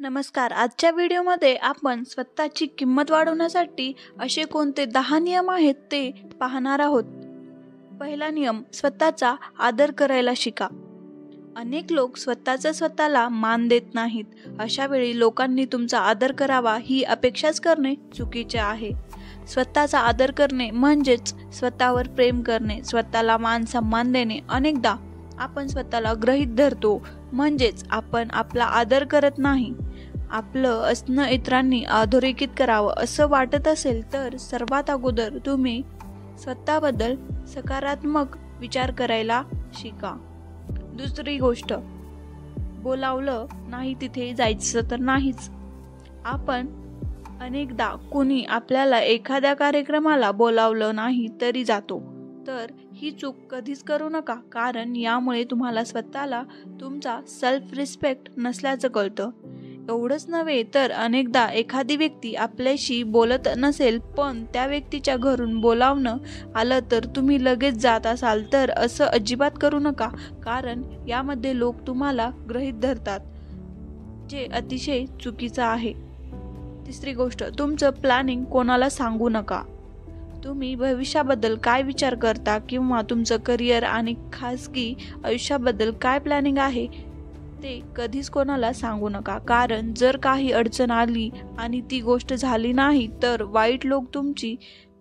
नमस्कार. आजच्या व्हिडिओमध्ये आपण स्वतःची किंमत वाढवण्यासाठी असे कोणते 10 नियम आहेत ते पाहणार आहोत. पहिला नियम, स्वतःचा आदर करायला शिका. अनेक लोक स्वतःला मान देत नाहीत. अशा वेळी लोकांनी तुमचा आदर करावा ही अपेक्षाच करणे चुकीचे आहे. स्वतःचा आदर करणे म्हणजेच स्वतःवर प्रेम करणे, स्वतःला मान सन्मान देणे. अनेकदा आपण स्वतःला गृहीत धरतो, म्हणजेच आपण आपला आदर करत नाही. आपलं असणं इतरांनी अधोरेखित करावं असं वाटत असेल तर सर्वात अगोदर तुम्ही स्वतःबद्दल सकारात्मक विचार करायला शिका. दुसरी गोष्ट, बोलावलं नाही तिथे जायचं तर नाहीच. आपण अनेकदा कोणी आपल्याला एखाद्या कार्यक्रमाला बोलावलं नाही तरी जातो, तर ही चूक कधीच करू नका, कारण यामुळे तुम्हाला स्वतःला तुमचा सेल्फ रिस्पेक्ट नसल्याचं कळतं. एवढंच नव्हे तर अनेकदा एखादी व्यक्ती आपल्याशी बोलत नसेल पण त्या व्यक्तीच्या घरून बोलावणं आलं तर तुम्ही लगेच जात असाल तर असं अजिबात करू नका, कारण यामध्ये लोक तुम्हाला गृहीत धरतात, जे अतिशय चुकीचं आहे. तिसरी गोष्ट, तुमचं प्लॅनिंग कोणाला सांगू नका. तुम्ही भविष्याबद्दल काय विचार करता किंवा तुमचं करिअर आणि खासगी आयुष्याबद्दल काय प्लॅनिंग आहे ते कधीच कोणाला सांगू नका, कारण जर काही अडचण आली आणि ती गोष्ट झाली नाही तर वाईट लोक तुमची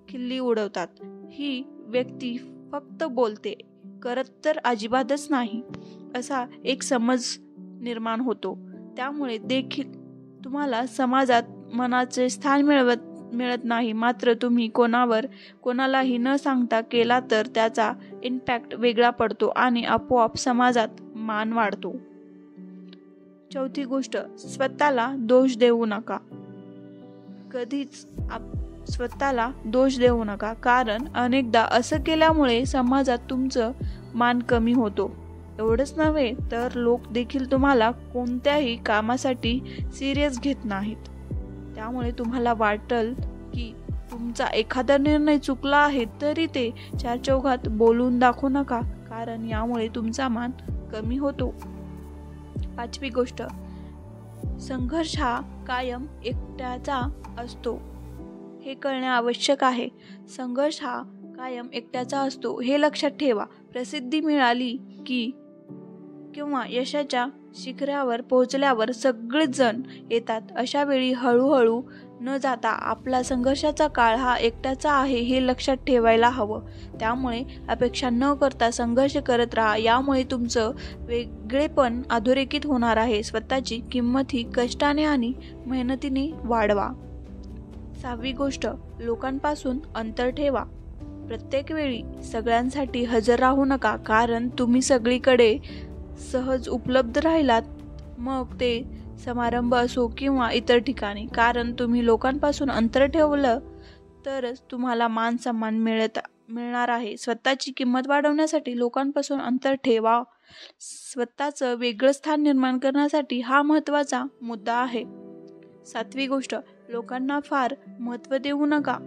खिल्ली उडवतात. ही व्यक्ती फक्त बोलते, करत तर अजिबातच नाही असा एक समज निर्माण होतो. त्यामुळे देखील तुम्हाला समाजात मनाचे स्थान मिळत नाही. मात्र तुम्ही कोणालाही न सांगता केला तर त्याचा इम्पॅक्ट वेगळा पडतो आणि आपोआप समाजात मान वाढतो. चौथी गोष्ट, स्वतःला दोष देऊ नका. कधीच स्वतःला दोष देऊ नका, कारण अनेकदा असं केल्यामुळे समाजात तुमचं मान कमी होतो. एवढंच नव्हे तर लोक देखील तुम्हाला कोणत्याही कामासाठी सिरियस घेत नाहीत. त्यामुळे तुम्हाला वाटेल की तुमचा एखादा निर्णय चुकला आहे तरी ते चारचौघात बोलून दाखवू नका, कारण यामुळे तुमचा मान कमी होतो. पाचवी गोष्ट, संघर्ष हा कायम एकट्याचा असतो हे कळणे आवश्यक आहे. संघर्ष हा कायम एकट्याचा असतो हे लक्षात ठेवा. प्रसिद्धी मिळाली किंवा यशाच्या शिखरावर पोहोचल्यावर सगळेच जण येतात. अशा वेळी हळूहळू न जाता आपला संघर्षाचा काळ हा एकट्याचा आहे हे लक्षात ठेवायला हवं. त्यामुळे अपेक्षा न करता संघर्ष करत राहा. यामुळे तुमचं वेगळेपण अधोरेखित होणार आहे. स्वतःची किंमत ही कष्टाने आणि मेहनतीने वाढवा. सहावी गोष्ट, लोकांपासून अंतर ठेवा. प्रत्येक वेळी सगळ्यांसाठी हजर राहू नका, कारण तुम्ही सगळीकडे सहज उपलब्ध राहिलात, मग ते समारंभ असो किंवा इतर ठिकाणी, कारण तुम्ही लोकांपासून अंतर ठेवलं तरच तुम्हाला मान सन्मान मिळणार आहे. स्वतःची किंमत वाढवण्यासाठी लोकांपासून अंतर ठेवा. स्वतःचं वेगळं स्थान निर्माण करण्यासाठी हा महत्त्वाचा मुद्दा आहे. सातवी गोष्ट, लोकांना फार महत्त्व देऊ नका.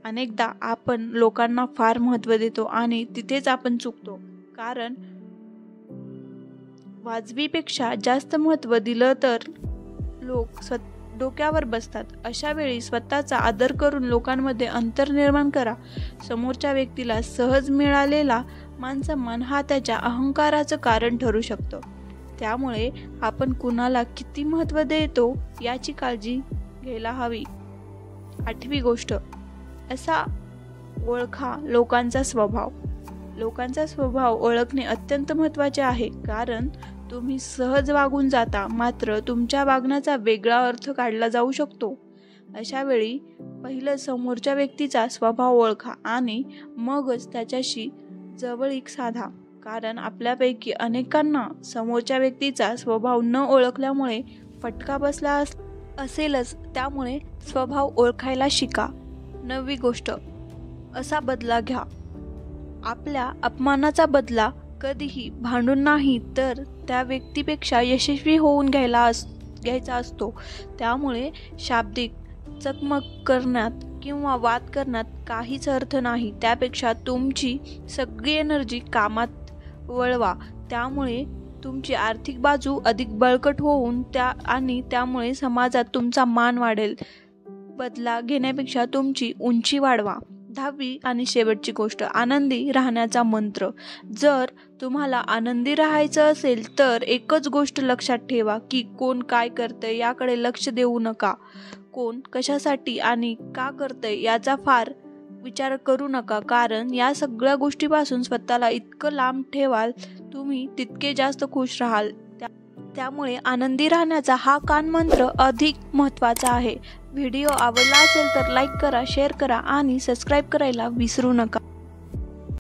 अनेकदा आपण लोकांना फार महत्त्व देतो आणि तिथेच आपण चुकतो, कारण वाजवीपेक्षा जास्त महत्त्व दिलं तर लोक डोक्यावर बसतात. अशा वेळी स्वतःचा आदर करून लोकांमध्ये अंतर निर्माण करा. समोरच्या व्यक्तीला सहज मिळालेला मानसन्मान हा त्याच्या अहंकाराचं कारण ठरू शकतं. त्यामुळे आपण कुणाला किती महत्त्व देतो याची काळजी घ्यायला हवी. आठवी गोष्ट, असा ओळखा लोकांचा स्वभाव. लोकांचा स्वभाव ओळखणे अत्यंत महत्त्वाचे आहे, कारण तुम्ही सहज वागून जाता, मात्र तुमच्या वागण्याचा वेगळा अर्थ काढला जाऊ शकतो. अशा वेळी पहिलं समोरच्या व्यक्तीचा स्वभाव ओळखा आणि मगच त्याच्याशी जवळीक साधा, कारण आपल्यापैकी अनेकांना समोरच्या व्यक्तीचा स्वभाव न ओळखल्यामुळे फटका बसला असेलच. त्यामुळे स्वभाव ओळखायला शिका. नववी गोष्ट, असा बदला घ्या. आपल्या अपमानाचा बदला कधीही भांडून नाही तर त्या व्यक्तीपेक्षा यशस्वी होऊन घ्यायचा असतो. त्यामुळे शाब्दिक चकमक करण्यात किंवा वाद करण्यात काहीच अर्थ नाही. त्यापेक्षा तुमची सगळी एनर्जी कामात वळवा. त्यामुळे तुमची आर्थिक बाजू अधिक बळकट होऊन त्यामुळे समाजात तुमचा मान वाढेल. बदला घेण्यापेक्षा तुमची उंची वाढवा. 10वी आणि शेवटची गोष्ट, आनंदी राहण्याचा मंत्र. जर तुम्हाला आनंदी राहायचं असेल तर एकच गोष्ट लक्षात ठेवा की कोण काय करतंय याकडे लक्ष देऊ नका. कोण कशासाठी आणि का करतंय याचा फार विचार करू नका, कारण या सगळ्या गोष्टीपासून स्वतःला इतकं लांब ठेवाल तुम्ही तितके जास्त खुश राहाल. त्यामुळे आनंदी राहण्याचा हा कानमंत्र अधिक महत्त्वाचा आहे. व्हिडिओ आवडला असेल तर लाईक करा, शेअर करा आणि सबस्क्राईब करायला विसरू नका.